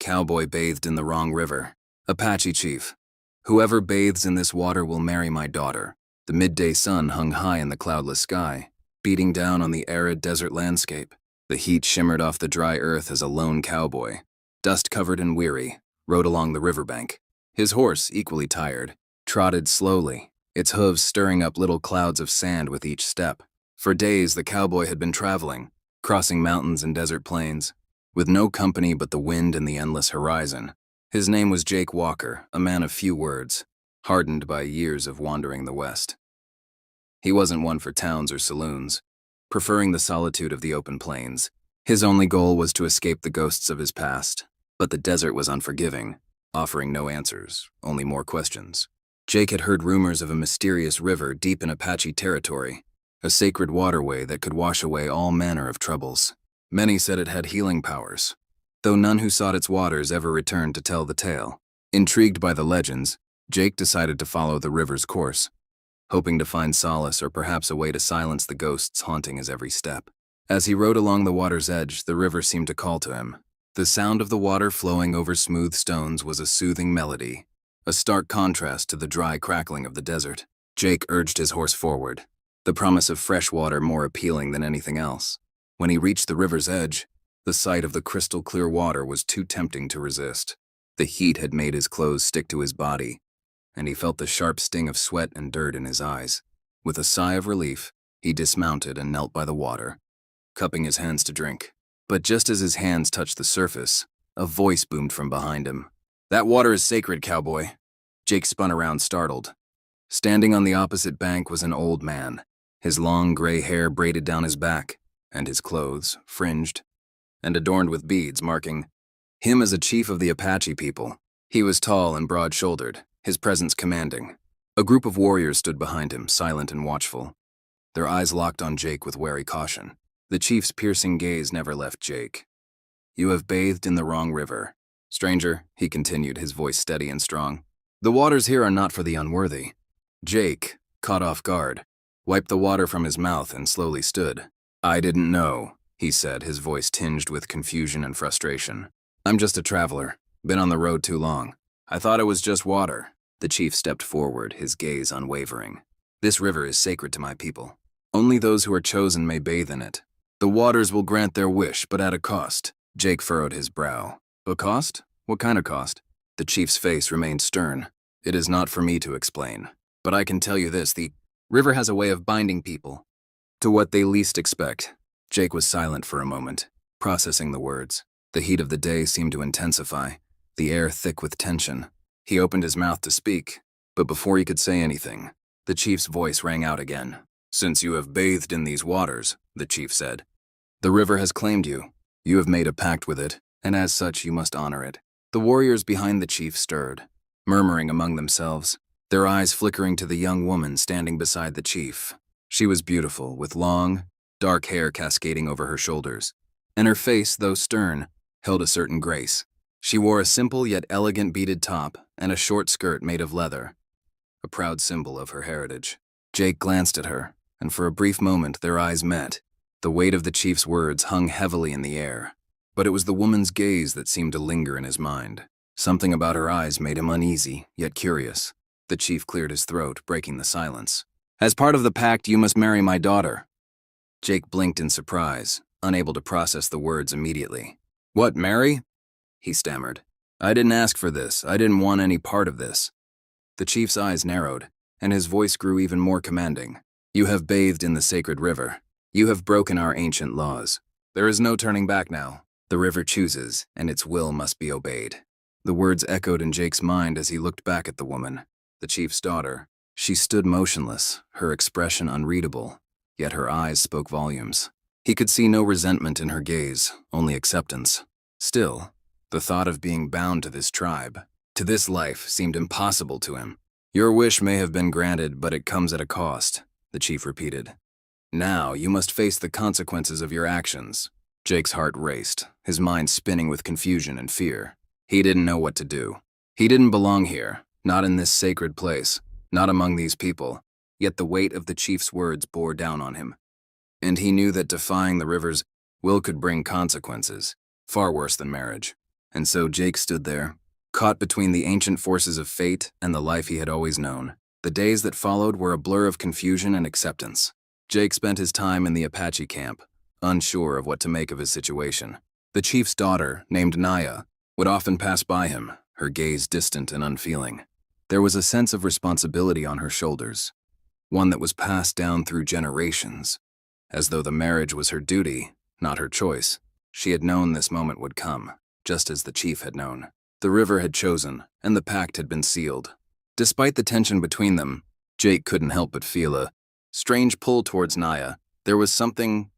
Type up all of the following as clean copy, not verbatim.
Cowboy bathed in the wrong river. Apache chief. Whoever bathes in this water will marry my daughter. The midday sun hung high in the cloudless sky, beating down on the arid desert landscape. The heat shimmered off the dry earth as a lone cowboy, dust-covered and weary, rode along the riverbank. His horse, equally tired, trotted slowly, its hooves stirring up little clouds of sand with each step. For days, the cowboy had been traveling, crossing mountains and desert plains, with no company but the wind and the endless horizon. His name was Jake Walker, a man of few words, hardened by years of wandering the West. He wasn't one for towns or saloons, preferring the solitude of the open plains. His only goal was to escape the ghosts of his past, but the desert was unforgiving, offering no answers, only more questions. Jake had heard rumors of a mysterious river deep in Apache territory, a sacred waterway that could wash away all manner of troubles. Many said it had healing powers, though none who sought its waters ever returned to tell the tale. Intrigued by the legends, Jake decided to follow the river's course, hoping to find solace or perhaps a way to silence the ghosts haunting his every step. As he rode along the water's edge, the river seemed to call to him. The sound of the water flowing over smooth stones was a soothing melody, a stark contrast to the dry crackling of the desert. Jake urged his horse forward, the promise of fresh water more appealing than anything else. When he reached the river's edge, the sight of the crystal-clear water was too tempting to resist. The heat had made his clothes stick to his body, and he felt the sharp sting of sweat and dirt in his eyes. With a sigh of relief, he dismounted and knelt by the water, cupping his hands to drink. But just as his hands touched the surface, a voice boomed from behind him. "That water is sacred, cowboy." Jake spun around, startled. Standing on the opposite bank was an old man, his long gray hair braided down his back, and his clothes, fringed and adorned with beads marking him as a chief of the Apache people. He was tall and broad-shouldered, his presence commanding. A group of warriors stood behind him, silent and watchful, their eyes locked on Jake with wary caution. The chief's piercing gaze never left Jake. "You have bathed in the wrong river. Stranger," he continued, his voice steady and strong. "The waters here are not for the unworthy." Jake, caught off guard, wiped the water from his mouth and slowly stood. "I didn't know," he said, his voice tinged with confusion and frustration. "I'm just a traveler, been on the road too long. I thought it was just water." The chief stepped forward, his gaze unwavering. "This river is sacred to my people. Only those who are chosen may bathe in it. The waters will grant their wish, but at a cost." Jake furrowed his brow. "A cost? What kind of cost?" The chief's face remained stern. "It is not for me to explain, but I can tell you this, the river has a way of binding people to what they least expect." Jake was silent for a moment, processing the words. The heat of the day seemed to intensify, the air thick with tension. He opened his mouth to speak, but before he could say anything, the chief's voice rang out again. "Since you have bathed in these waters," the chief said, "the river has claimed you. You have made a pact with it, and as such you must honor it." The warriors behind the chief stirred, murmuring among themselves, their eyes flickering to the young woman standing beside the chief. She was beautiful, with long, dark hair cascading over her shoulders, and her face, though stern, held a certain grace. She wore a simple yet elegant beaded top and a short skirt made of leather, a proud symbol of her heritage. Jake glanced at her, and for a brief moment their eyes met. The weight of the chief's words hung heavily in the air, but it was the woman's gaze that seemed to linger in his mind. Something about her eyes made him uneasy, yet curious. The chief cleared his throat, breaking the silence. "As part of the pact, you must marry my daughter." Jake blinked in surprise, unable to process the words immediately. "What, marry?" he stammered. "I didn't ask for this. I didn't want any part of this." The chief's eyes narrowed, and his voice grew even more commanding. "You have bathed in the sacred river. You have broken our ancient laws. There is no turning back now. The river chooses, and its will must be obeyed." The words echoed in Jake's mind as he looked back at the woman, the chief's daughter. She stood motionless, her expression unreadable, yet her eyes spoke volumes. He could see no resentment in her gaze, only acceptance. Still, the thought of being bound to this tribe, to this life, seemed impossible to him. "Your wish may have been granted, but it comes at a cost," the chief repeated. "Now you must face the consequences of your actions." Jake's heart raced, his mind spinning with confusion and fear. He didn't know what to do. He didn't belong here, not in this sacred place, not among these people, yet the weight of the chief's words bore down on him. And he knew that defying the river's will could bring consequences, far worse than marriage. And so Jake stood there, caught between the ancient forces of fate and the life he had always known. The days that followed were a blur of confusion and acceptance. Jake spent his time in the Apache camp, unsure of what to make of his situation. The chief's daughter, named Naya, would often pass by him, her gaze distant and unfeeling. There was a sense of responsibility on her shoulders, one that was passed down through generations, as though the marriage was her duty, not her choice. She had known this moment would come, just as the chief had known. The river had chosen, and the pact had been sealed. Despite the tension between them, Jake couldn't help but feel a strange pull towards Naya. There was something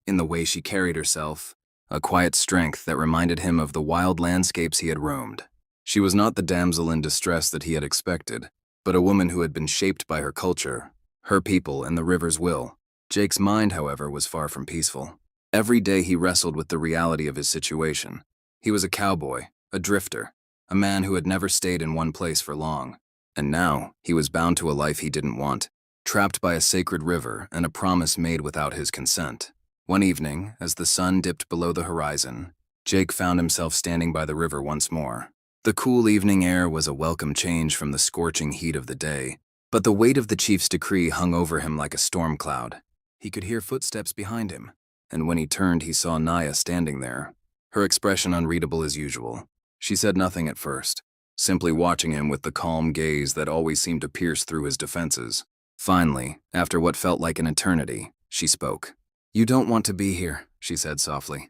in the way she carried herself, a quiet strength that reminded him of the wild landscapes he had roamed. She was not the damsel in distress that he had expected, but a woman who had been shaped by her culture, her people, and the river's will. Jake's mind, however, was far from peaceful. Every day he wrestled with the reality of his situation. He was a cowboy, a drifter, a man who had never stayed in one place for long. And now he was bound to a life he didn't want, trapped by a sacred river and a promise made without his consent. One evening, as the sun dipped below the horizon, Jake found himself standing by the river once more. The cool evening air was a welcome change from the scorching heat of the day, but the weight of the chief's decree hung over him like a storm cloud. He could hear footsteps behind him, and when he turned he saw Naya standing there, her expression unreadable as usual. She said nothing at first, simply watching him with the calm gaze that always seemed to pierce through his defenses. Finally, after what felt like an eternity, she spoke. "You don't want to be here," she said softly.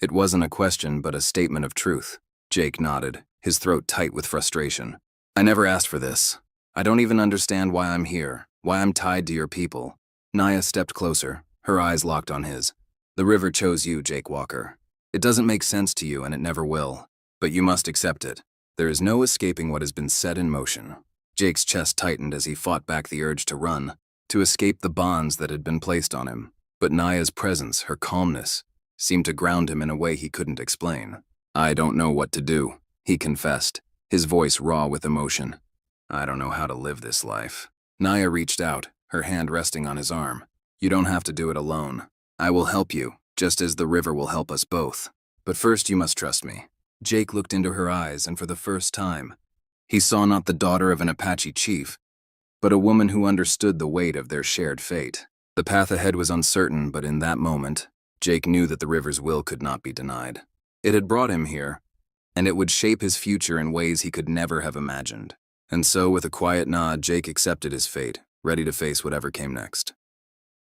It wasn't a question, but a statement of truth. Jake nodded, his throat tight with frustration. "I never asked for this. I don't even understand why I'm here, why I'm tied to your people." Naya stepped closer, her eyes locked on his. "The river chose you, Jake Walker. It doesn't make sense to you, and it never will. But you must accept it. There is no escaping what has been set in motion." Jake's chest tightened as he fought back the urge to run, to escape the bonds that had been placed on him. But Naya's presence, her calmness, seemed to ground him in a way he couldn't explain. "I don't know what to do," he confessed, his voice raw with emotion. "I don't know how to live this life." Naya reached out, her hand resting on his arm. "You don't have to do it alone. I will help you, just as the river will help us both. But first you must trust me." Jake looked into her eyes, and for the first time, he saw not the daughter of an Apache chief, but a woman who understood the weight of their shared fate. The path ahead was uncertain, but in that moment, Jake knew that the river's will could not be denied. It had brought him here, and it would shape his future in ways he could never have imagined. And so, with a quiet nod, Jake accepted his fate, ready to face whatever came next.